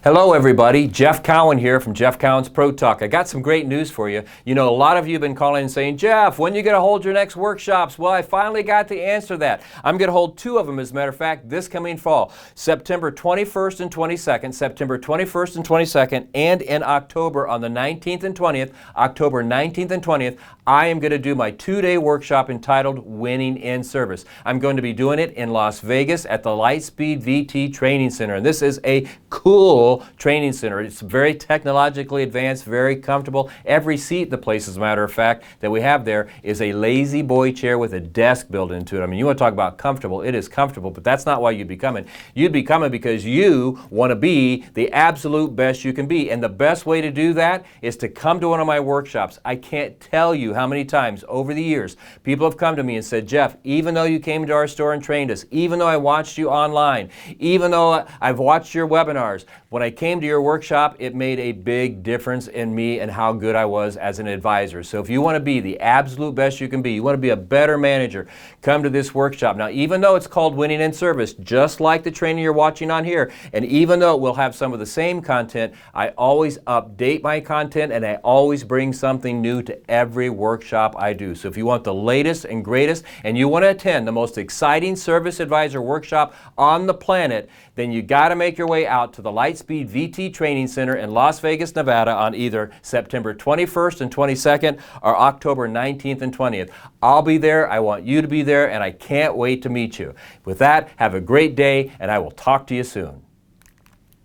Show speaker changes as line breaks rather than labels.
Hello everybody, Jeff Cowan here from Jeff Cowan's Pro Talk. I got some great news for you. You know, a lot of you have been calling and saying, Jeff, when are you going to hold your next workshops? Well, I finally got the answer to that. I'm going to hold two of them, as a matter of fact, this coming fall. September 21st and 22nd, September 21st and 22nd, and in October on the 19th and 20th, October 19th and 20th, I am going to do my two-day workshop entitled Winning in Service. I'm going to be doing it in Las Vegas at the Lightspeed VT Training Center. And this is a cool training center. It's very technologically advanced, very comfortable. Every seat the place, as a matter of fact, that we have there is a lazy boy chair with a desk built into it. I mean, you want to talk about comfortable. It is comfortable, but that's not why you'd be coming. You'd be coming because you want to be the absolute best you can be. And the best way to do that is to come to one of my workshops. I can't tell you how many times over the years people have come to me and said, Jeff, even though you came to our store and trained us, even though I watched you online, even though I've watched your webinars, when I came to your workshop, it made a big difference in me and how good I was as an advisor. So if you want to be the absolute best you can be, you want to be a better manager, come to this workshop. Now, even though it's called Winning in Service, just like the training you're watching on here, and even though it will have some of the same content, I always update my content and I always bring something new to every workshop I do. So if you want the latest and greatest and you want to attend the most exciting service advisor workshop on the planet, then you got to make your way out to the Lightspeed VT Training Center in Las Vegas, Nevada on either September 21st and 22nd or October 19th and 20th. I'll be there. I want you to be there, and I can't wait to meet you. With that, have a great day, and I will talk to you soon.